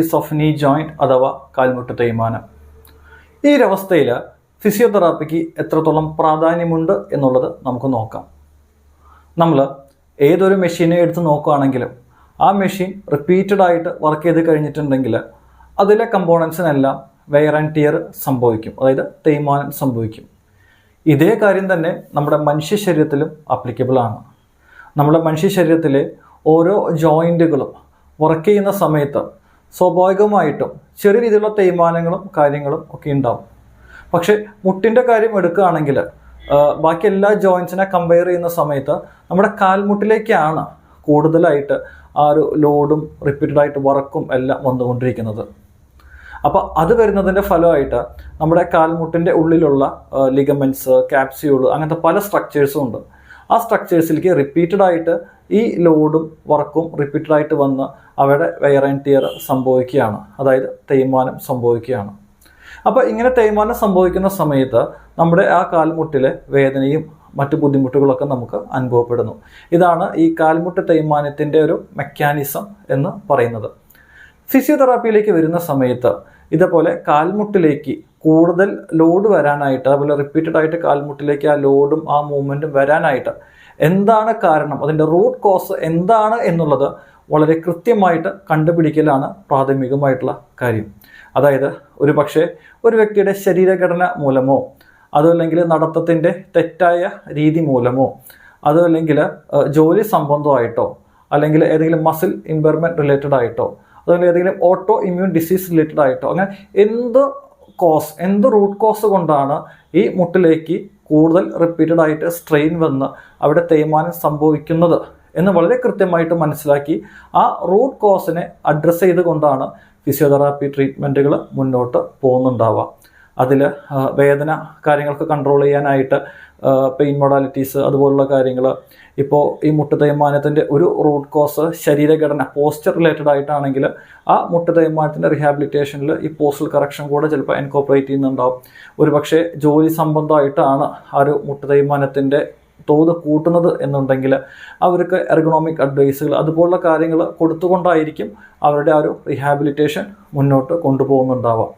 Osteoporosis of നീ joint അഥവാ കാൽമുട്ട് തേയ്മാനം. ഈ ഒരവസ്ഥയിൽ ഫിസിയോതെറാപ്പിക്ക് എത്രത്തോളം പ്രാധാന്യമുണ്ട് എന്നുള്ളത് നമുക്ക് നോക്കാം. നമ്മൾ ഏതൊരു മെഷീനെ എടുത്ത് നോക്കുകയാണെങ്കിലും ആ മെഷീൻ റിപ്പീറ്റഡ് ആയിട്ട് വർക്ക് ചെയ്ത് കഴിഞ്ഞിട്ടുണ്ടെങ്കിൽ അതിലെ കമ്പോണൻസിനെല്ലാം വെയർ ആൻഡ് ടിയർ സംഭവിക്കും, അതായത് തേയ്മാനം സംഭവിക്കും. ഇതേ കാര്യം തന്നെ നമ്മുടെ മനുഷ്യ ശരീരത്തിലും ആപ്ലിക്കബിൾ ആണ്. നമ്മുടെ മനുഷ്യ ശരീരത്തിലെ ഓരോ ജോയിൻറ്റുകളും വർക്ക് ചെയ്യുന്ന സമയത്ത് സ്വാഭാവികമായിട്ടും ചെറിയ രീതിയിലുള്ള തേയ്മാനങ്ങളും കാര്യങ്ങളും ഒക്കെ ഉണ്ടാവും. പക്ഷേ മുട്ടിൻ്റെ കാര്യം എടുക്കുകയാണെങ്കിൽ ബാക്കി എല്ലാ ജോയിൻസിനെ കമ്പയർ ചെയ്യുന്ന സമയത്ത് നമ്മുടെ കാൽമുട്ടിലേക്കാണ് കൂടുതലായിട്ട് ആ ഒരു ലോഡും റിപ്പീറ്റഡായിട്ട് വർക്കും എല്ലാം വന്നുകൊണ്ടിരിക്കുന്നത്. അപ്പോൾ അത് വരുന്നതിൻ്റെ ഫലമായിട്ട് നമ്മുടെ കാൽമുട്ടിൻ്റെ ഉള്ളിലുള്ള ലിഗമെൻറ്റ്സ്, ക്യാപ്സ്യൂള്, അങ്ങനത്തെ പല സ്ട്രക്ചേഴ്സും ഉണ്ട്. ആ സ്ട്രക്ചേഴ്സിലേക്ക് റിപ്പീറ്റഡായിട്ട് ഈ ലോഡും വർക്കും റിപ്പീറ്റഡായിട്ട് വന്ന് അവിടെ വെയർ ആൻഡ് ടിയർ സംഭവിക്കുകയാണ്, അതായത് തേയ്മാനം സംഭവിക്കുകയാണ്. അപ്പോൾ ഇങ്ങനെ തേയ്മാനം സംഭവിക്കുന്ന സമയത്ത് നമ്മുടെ ആ കാൽമുട്ടിലെ വേദനയും മറ്റു ബുദ്ധിമുട്ടുകളൊക്കെ നമുക്ക് അനുഭവപ്പെടുന്നു. ഇതാണ് ഈ കാൽമുട്ട് തേയ്മാനത്തിൻ്റെ ഒരു മെക്കാനിസം എന്ന് പറയുന്നത്. ഫിസിയോതെറാപ്പിയിലേക്ക് വരുന്ന സമയത്ത് ഇതേപോലെ കാൽമുട്ടിലേക്ക് കൂടുതൽ ലോഡ് വരാനായിട്ട്, അതുപോലെ റിപ്പീറ്റഡ് ആയിട്ട് കാൽമുട്ടിലേക്ക് ആ ലോഡും ആ മൂവ്മെൻറ്റും വരാനായിട്ട് എന്താണ് കാരണം, അതിൻ്റെ റൂട്ട് കോസ് എന്താണ് എന്നുള്ളത് വളരെ കൃത്യമായിട്ട് കണ്ടുപിടിക്കലാണ് പ്രാഥമികമായിട്ടുള്ള കാര്യം. അതായത് ഒരു പക്ഷേ ഒരു വ്യക്തിയുടെ ശരീരഘടന മൂലമോ, അതുമല്ലെങ്കിൽ നടത്തത്തിൻ്റെ തെറ്റായ രീതി മൂലമോ, അതുമല്ലെങ്കിൽ ജോലി സംബന്ധമായിട്ടോ, അല്ലെങ്കിൽ ഏതെങ്കിലും മസിൽ ഇമ്പയർമെൻറ്റ് റിലേറ്റഡ് ആയിട്ടോ, അതുപോലെ ഏതെങ്കിലും ഓട്ടോ ഇമ്മ്യൂൺ ഡിസീസ് റിലേറ്റഡ് ആയിട്ടോ, അങ്ങനെ എന്ത് റൂട്ട് കോസ് കൊണ്ടാണ് ഈ മുട്ടിലേക്ക് കൂടുതൽ റിപ്പീറ്റഡ് ആയിട്ട് സ്ട്രെയിൻ വന്ന് അവിടെ തേയ്മാനം സംഭവിക്കുന്നത് എന്ന് വളരെ കൃത്യമായിട്ട് മനസ്സിലാക്കി ആ റൂട്ട് കോസിനെ അഡ്രസ്സ് ചെയ്തുകൊണ്ടാണ് ഫിസിയോതെറാപ്പി ട്രീറ്റ്മെൻറ്റുകൾ മുന്നോട്ട് പോകുന്നുണ്ടാവുക. അതിൽ വേദന കാര്യങ്ങൾക്ക് കൺട്രോൾ ചെയ്യാനായിട്ട് പെയിൻ മൊഡാലിറ്റീസ് അതുപോലുള്ള കാര്യങ്ങൾ. ഇപ്പോൾ ഈ മുട്ട് തേയ്മാനത്തിൻ്റെ ഒരു റൂട്ട് കോസ് ശരീരഘടന, പോസ്ചർ റിലേറ്റഡ് ആയിട്ടാണെങ്കിൽ ആ മുട്ട് തേയ്മാനത്തിൻ്റെ റിഹാബിലിറ്റേഷനിൽ ഈ പോസ്റ്റൽ കറക്ഷൻ കൂടെ ചിലപ്പോൾ ഇൻകോപ്പറേറ്റ് ചെയ്യുന്നുണ്ടാവും. ഒരു പക്ഷേ ജോലി സംബന്ധമായിട്ടാണ് ആ ഒരു മുട്ട് തേയ്മാനത്തിൻ്റെ തോത് കൂട്ടുന്നത് എന്നുണ്ടെങ്കിൽ അവർക്ക് എർഗണോമിക് അഡ്വൈസുകൾ അതുപോലുള്ള കാര്യങ്ങൾ കൊടുത്തുകൊണ്ടായിരിക്കും അവരുടെ ആ ഒരു റിഹാബിലിറ്റേഷൻ മുന്നോട്ട് കൊണ്ടുപോകുന്നുണ്ടാവുക.